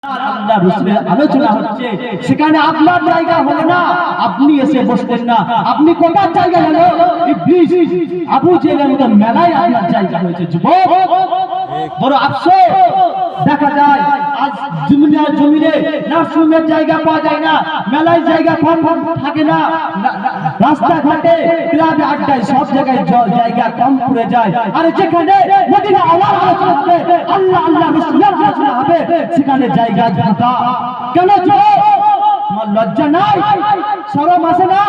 আল্লাহ রাসূলের আলোচনা হচ্ছে, সেখানে আপনার জায়গা হলো না, আপনি এসে বসলেন না। আপনি কোথার জায়গা হলো? ইবলিস আবু জেহেলের মতো মেলায় আপনার জায়গা হয়েছে। যুবক, বড় আফসোস, দেখা যায় আজ দুনিয়ার জমিনে নার্সিংহোমের জায়গা পাওয়া যায় না, মেলায় জায়গা কম থাকে না, রাস্তাঘাটে ক্লাবে আড্ডায় সব জায়গায় জায়গা কম পড়ে যায়। আর যেখানে মদিনা আল্লাহর আলোচনা হবে, আল্লাহ আল্লাহ রাসূলের আলোচনা হবে, সেখানে জায়গা ফাঁকা। কেন যুবক, তোমার লজ্জা নাই, শরম আসে না?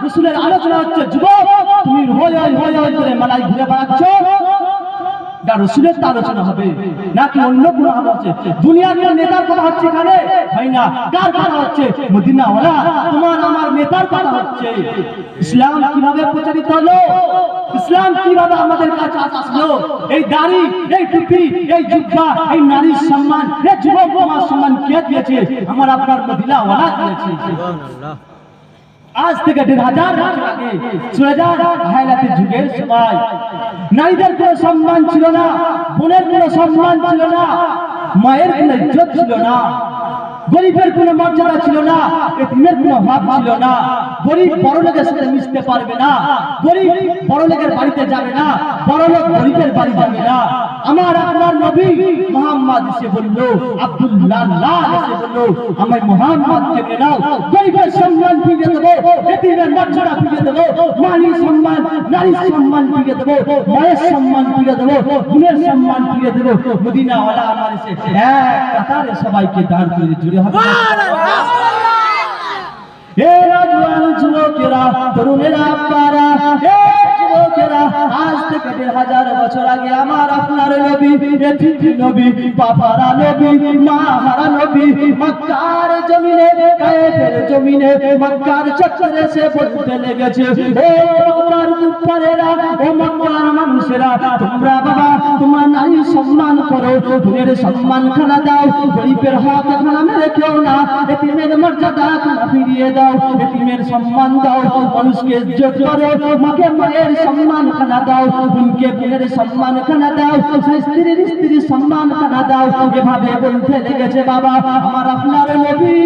রাসূলের আলোচনা হচ্ছে, যুবক তুমি হই হই হই হই করে মেলায় ঘুরে বেড়াচ্ছ। রাসূলের আলোচনা হবে নাকি অন্য কোনো আলোচনা হচ্ছে? দুনিয়ার কোন নেতার কথা হচ্ছে এখানে? হয় না। কার কথা হচ্ছে? মদিনা ওয়ালা তোমার আমার নেতার কথা হচ্ছে। ইসলাম কিভাবে প্রচারিত হলো, ইসলাম কিভাবে আমাদের কাছে আসলো, এই দাড়ি, এই টুপি, এই জুব্বা, এই নারীর সম্মান, এই যুবক তোমার সম্মান কে দিয়েছে? আমার আপনার মদিনা ওয়ালা দিয়েছে। সুবহানাল্লাহ। আজ থেকে ১৫০০ বছর আগে চলে যান হায়ালাতের যুগের সময়, নারীদের কোনো সম্মান ছিল না, বোনের কোনো সম্মান ছিল না, মায়ের কোনো ইজ্জত ছিল না, গরিবের কোনো মর্যাদা ছিল না, এতিমের কোনো হক ছিল না। গরিব বড়লোকের সাথে মিশতে পারবে না, গরিব বড়লোকের বাড়িতে যাবে না, বড়লোক গরিবের বাড়ি যাবে না। আমার আপনার নবী মুহাম্মদ এসে বলল, আব্দুল্লাহ এসে বলল, আমি মুহাম্মদ কে নাও, গরিবের সম্মান ফিরিয়ে দেবো, এতিমের মর্যাদা ফিরিয়ে দেবো, মায়ের সম্মান, নারীর সম্মান ফিরিয়ে দেবো, মায়ের সম্মান ফিরিয়ে দেবো, বোনের সম্মান ফিরিয়ে দেবো। মদিনা ওয়ালা আমার এসে এক কাতারে সবাইকে দাঁড় করে জুড়ে হবে। এ রাজওয়ান যুবকেরা, তরুণেরা, আব্বারা, এ যুবকেরা, আজ থেকে ১৫০০ বছর আগে আমার আপনার নবী, পৃথিবী নবী, বাবারা নবী, মাহারা নবী, মক্কার জমিনে, কায়েফের জমিনে, মক্কার চত্বরে সে বলতে লেগেছে, ও মক্কার কুফারেরা, ও মক্কার মানুষেরা, তোমরা বাবা তোমার নারীর সম্মান করো, বোনের সম্মান খানা দাও, গরিবের হক খানা মেরে কেউ না, এতিমের মর্যাদা খানা ফিরিয়ে দাও, এতিমের সম্মান দাও, মানুষকে ইজ্জত করো, মাকে মায়ের সম্মান খানা দাও, বোনকে বোনের সম্মান খানা দাও, স্ত্রীর সম্মান খানা দাও। এভাবে বলতে লেগেছে বাবা আমার আপনার নবী,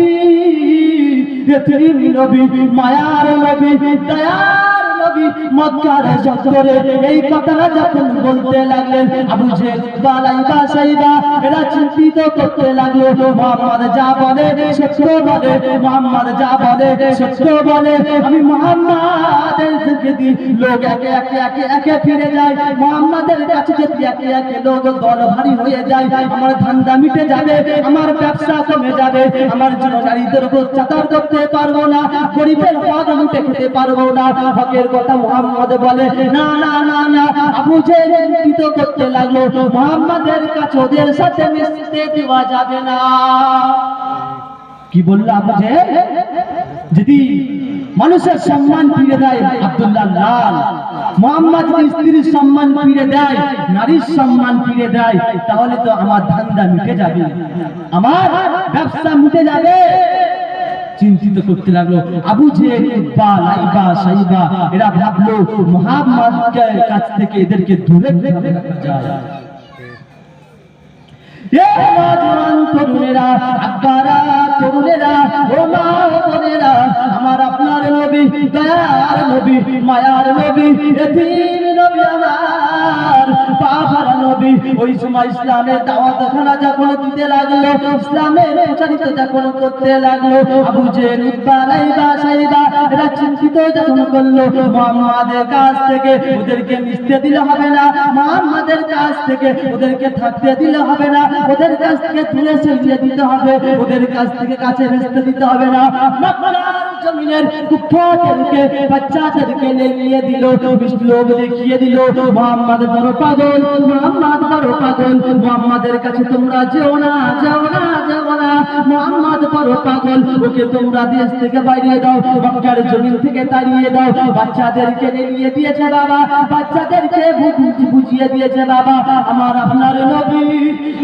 পৃথিবীর নবী, মায়ার নবী, দয়ার নবী, মক্কার চত্বরে এই কথাটা যখন বলতে লাগলেন, আবু জেহেল, উতবা, সাইবা এরা চিন্তিত করতে লাগলো, মুহাম্মদ যা বলে সত্য বলে, মুহাম্মদ যা বলে সত্য বলে। আমি মুহাম্মাদের যদি লোক একে একে একে একে ফিরে যায়, মুহাম্মাদের কাছে যদি একে একে লোক দল ভারী হয়ে যায়, আমার ধান্দা মিটে যাবে, আমার ব্যবসা কমে যাবে, আমার জন্য নারীদের উপর চাদর করতে পারবো না, গরিবের হক লুটে খেতে পারবো না। হকের কথা মুহাম্মদ বলে না না না না। আবু জেহেল চিন্তিত করতে লাগলো, মুহাম্মাদের কাছে ওদের সাথে মিশতে দেওয়া যাবে না। কি বলল আবু জেহেল? যদি মানুষের সম্মান ফিরে দেয় আব্দুল্লাহ লাল, মুহাম্মদ স্ত্রীর সম্মান ফিরে দেয়, নারীর সম্মান ফিরে দেয়, তাহলে তো আমার ধান্দা মিটে যাবে, আমার ব্যবসা মিটে যাবে। চিন্তিত করতে লাগলো। আবু জেহেল, উতবা, লাইবা, সাইবা এরা ভাবলো মুহাম্মদের কাছ থেকে এদেরকে দূরে কিভাবে রাখা যায়। এ নওজওয়ান তরুণেরা, আব্বারা, তরুণেরা, ও মা বোনেরা, আমার আপনার নবী, দয়ার নবী, মায়ার নবী, এতিম নবী, আমার বাবার নবী, ওই সময় ইসলামের দাওয়াত খানা যখন দিতে লাগলো, ইসলামের প্রচারিত যখন করতে লাগলো, আবু জেহেল, উতবা, লাইবা, সাইবা এরা চিন্তিত যখন করলো, মুহাম্মাদের কাছ থেকে ওদেরকে মিশতে দিলে হবে না, মুহাম্মাদের কাছ থেকে ওদেরকে থাকতে দিলে হবে না, ওদের কাছ থেকে দূরে সরিয়ে দিতে হবে, ওদের কাছ থেকে কাছে মিশতে দিতে হবে না। মক্কার জমিনের কুফফারদেরকে, বাচ্চাদেরকে নিয়ে দিল, লোভ দেখিয়ে দিল, মুহাম্মদ বড় পাগল, মুহাম্মদ বড় পাগল, মুহাম্মাদের কাছে তোমরা যেও না, যাও না, যাও না, মুহাম্মদ বড় পাগল, ওকে তোমরা দেশ থেকে বাইরে দাও, মক্কার জমিন থেকে তাড়িয়ে দাও। বাচ্চাদেরকে নিয়ে দিয়েছে বাবা, বাচ্চাদেরকে বুঝিয়ে দিয়েছে বাবা আমার আপনার নবী,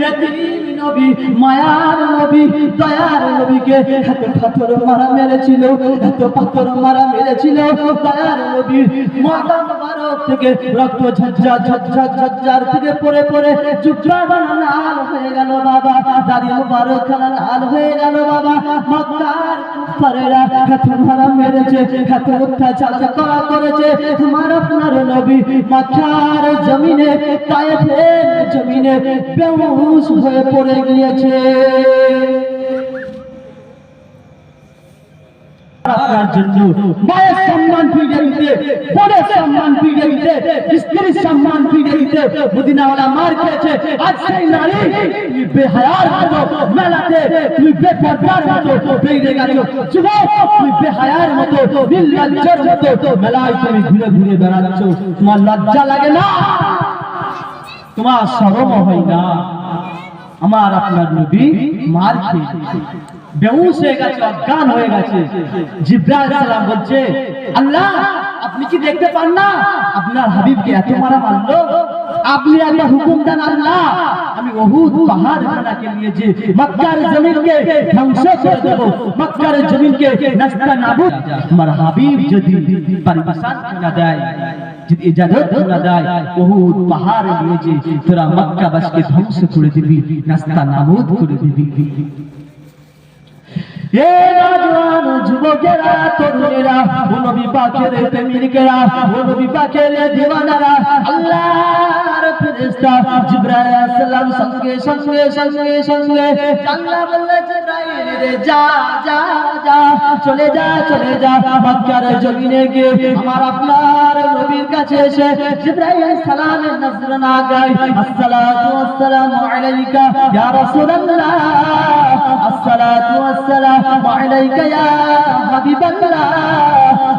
এতিম নবী, মায়ার নবী, দয়ার নবীকে এত পাথর মারা মেরেছিল, এত পাথর মারা মেরেছিল, দয়ার নবী মদন বারো থেকে রক্ত ঝরঝর ঝরঝর ঝরঝর থেকে পড়ে পড়ে জুব্বা লাল হয়ে গেল বাবা, দাড়ি মুবারক লাল হয়ে গেল বাবা। মক্কার কুফারেরা এত মারা মেরেছে, এত অত্যাচার করেছে, তোমার আপনার নবী মক্কার জমিনে তায়েফের জমিনে বেহুশ হয়ে পড়ে গিয়েছে। আপনার জন্য মায়ের সম্মান ফিরিয়ে দিতে, বোনের সম্মান ফিরিয়ে দিতে, স্ত্রীর সম্মান ফিরিয়ে দিতে মদিনাওয়ালা মার খেয়েছে। আজ সেই নারী তুমি বেহায়ার মতো মেলাতে, তুমি বেপরদার মতো বেরিয়ে গেছো। যুবক তুমি বেহায়ার মতো নির্লজ্জের মতো মেলায় তুমি ঘুরে ঘুরে বেড়াচ্ছ। তোমার লজ্জা লাগে না? তোমার শরম হয় না? আমার আপনার নবী মার খেয়ে বেহুশ হয়ে গেছে, অজ্ঞান হয়ে গেছে। জিবরাইল সালাম বলছে, আল্লাহ আপনি কি দেখতে পান না আপনার হাবিবকে এত মারা মারলো? আপনি একটা হুকুম দেন আল্লাহ, আমি উহুদ পাহাড় বানাকে নিয়ে যে মক্কার জমিনকে ধ্বংস করে দেব, মক্কার জমিনকে নাস্তানাবুদ। আমার হাবিব যদি পারমিশন না দেয়, যদি ইজাজত না দেয়, উহুদ পাহাড় নিয়ে যে তোরা মক্কাবাসীকে ধ্বংস করে দিবি, নাস্তানাবুদ করে দিবি। এ নওজোয়ান যুবকেরা, তরুণেরা, ও নবী পাকের প্রেমিকেরা, ও নবী পাকের দিওয়ানারা, আল্লাহর ফেরেশতা জিবরাইল সালাম সঙ্গে সঙ্গে সঙ্গে সঙ্গে আল্লাহ বললেন, জিবরাইল রে যা যা যা, চলে যা চলে যা মক্কার জমিনে গিয়ে আমার আপনার নবীর কাছে এসে জিবরাইল সালামের নজরানা গায়, আসসালাতু ওয়াসসালামু আলাইকা ইয়া রাসূলুল্লাহ, আসসালাতু ওয়াসসালামু আলাইকা ইয়া হাবিবাল্লাহ।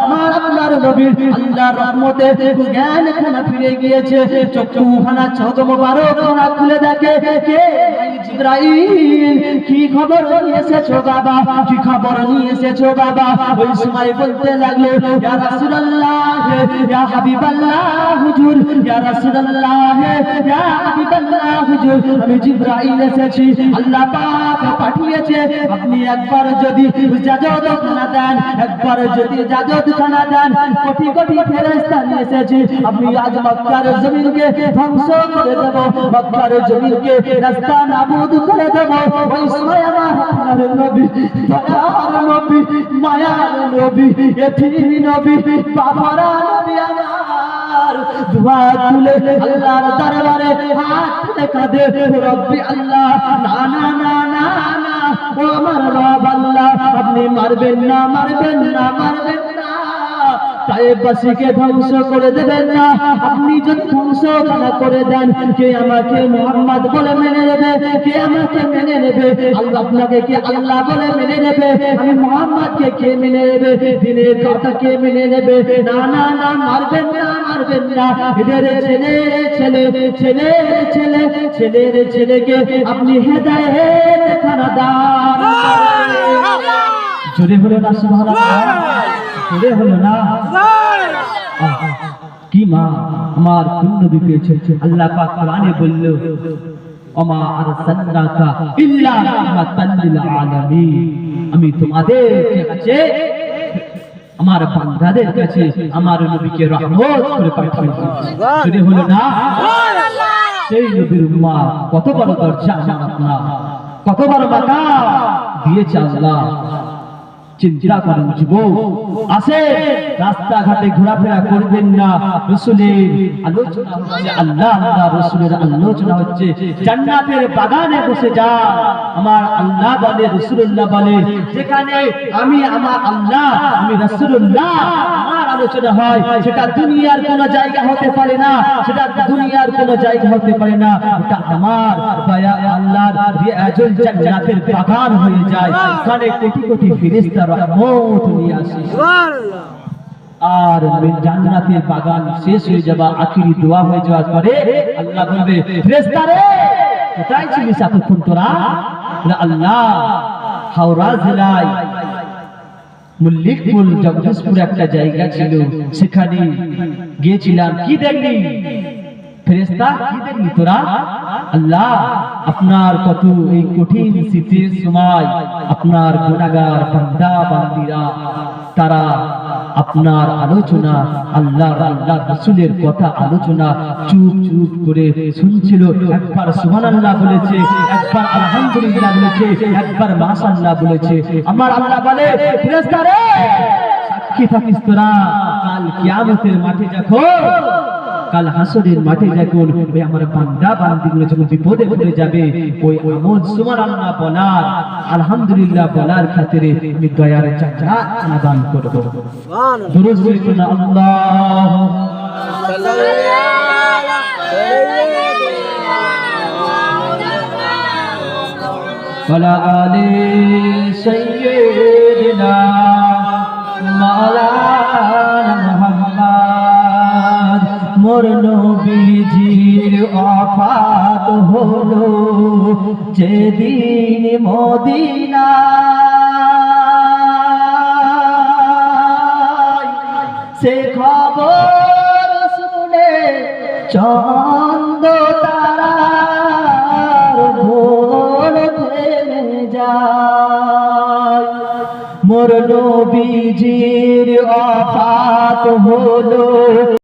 আমার আপনার নবীর আল্লাহর রহমতে জ্ঞান খানা ফিরে গিয়েছে, চক্ষু খানা চোখ মোবারক খানা খুলে দেখে, কে জিবরাইল, কি খবর নিয়ে এসেছো বাবা, কি খবর নিয়ে এসেছো বাবা? ওই সময় বলতে লাগলো, ইয়া রাসূলুল্লাহ, ইয়া হাবিবাল্লাহ হুজুর, ইয়া রাসূলুল্লাহ, ইয়া হাবিবাল্লাহ হুজুর, আমি জিবরাইল এসেছি, আল্লাহ পাক পাঠিয়েছে, আপনি একবার যদি ইজাজত খানা দেন, একবার যদি ইজাজত খানা দেন, কোটি কোটি ফেরেশতা নিয়ে এসেছি, আপনি আজ মক্কার জমিনকে ধ্বংস করে দেব, মক্কার জমিনকে নাস্তানাবুদ করে দেব। ওই সময় আমার আপনার নবী, দয়ার নবী, মায়ার নবী, এতিম নবী, বাবারা নবী আমার দুয়া তুলে আল্লাহর দরবারে হাত তুলে কাঁদে, রব্বি আল্লাহ, না না না না না, ও আমার রব আল্লাহ, আপনি মারবেন না, মারবেন না, মারবেন না, তায়েফবাসীকে ধ্বংস করে দেবেন না। আপনি যদি ধ্বংস না করে দেন, কে আমাকে মুহাম্মদ বলে মেনে নেবে? কে আমাকে মেনে নেবে? আল্লাহ আপনাকে কে আল্লাহ বলে মেনে নেবে? আমি মুহাম্মদকে কে মেনে নেবে? দিনের কথা কে মেনে নেবে? না না না, মারবেন না, মারবেন না। এদের ছেলে ছেলে ছেলে ছেলে ছেলের ছেলেকে আপনি হেদায়েত খানা দান। জোরে হলো না সুবহানাল্লাহ? জোরে হলো না? কি মা আমার কোন নবী পেয়েছে? আল্লাহ পাক কোরআনে বলল, ওমা আরসালনাকা ইল্লা রাহমাতাল লিল আলামিন, আমি তোমাদের কাছে, আমার বান্দাদের কাছে আমার নবীকে রহমত করে পাঠিয়েছি। যদি হলো না, সেই নবীর উম্মাহ কত বড় দরজা আমার আপনার, কত বড় মাকাম দিয়েছে আল্লাহ। চিন্তা করেন যুবক, আসে রাস্তাঘাটে ঘোরাফেরা করবেন না, রাসূলের আলোচনা হচ্ছে, আল্লাহ আল্লাহ রাসূলের আলোচনা হচ্ছে, জান্নাতের বাগানে বসে যা, আমার আল্লাহ বলে, রাসূলুল্লাহ বলে, যেখানে আমি আমার আল্লাহ, আমি রাসূলুল্লাহ আমার আলোচনা হয়, সেটা দুনিয়ার কোন জায়গা হতে পারে না, সেটা দুনিয়ার কোন জায়গা হতে পারে না, এটা আমার দয়া আল্লাহর রিয়াজুল জান্নাতের বাগান হয়ে যায়, ওখানে কোটি কোটি ফেরেশতা রহমত নিয়ে আসে। সুবহানাল্লাহ। আর জান্নাতের বাগান শেষ হয়ে যাওয়া, আখিরি দোয়া হয়ে যাওয়ার পরে আল্লাহ বলবে, ফেরেশতা রে কোথায় ছিলিস এতক্ষণ তোরা? আল্লাহ হাওড়া জেলায় মল্লিকপুর জগদীশপুর একটা জায়গা ছিল, সেখানে গিয়েছিলাম, কি দেখলি? ফেরেশতা কি দেখলি তোরা? আল্লাহ আপনার কত এই কঠিন শীতের সময় আপনার গুনাহগার বান্দা বান্দীরা তারা আপনার আলোচনা আল্লাহ রাসূলের কথা আলোচনা চুপ চুপ করে শুনছিল। একবার সুবহানাল্লাহ বলেছে, একবার আলহামদুলিল্লাহ বলেছে, একবার মাশাআল্লাহ বলেছে। আমার আল্লাহ বলে ফেরেশতারে সাক্ষী থাকিস তোরা কাল কিয়ামতের মাঠে যখন, কাল হাসরের মাঠে যখন ওই আমার বান্দা বান্দীগুলো যখন বিপদে পড়ে যাবে, ওই আমল সুবহানাল্লাহ বলার আলহামদুলিল্লাহ বলার খাতিরে আমি দয়ার চাচা দান করব। দুরূদ শরীফ না আল্লাহ ওয়ালা আলি সাইয়্যিদিনা মাওলানা মুহাম্মদ। মোর নবীজির ওয়াফাত হলো যেদিন মদিনায়, সে খবর শুনে চন্দ্র তারার ভোর থেমে যায়। মোর নবীজির ওয়াফাত হলো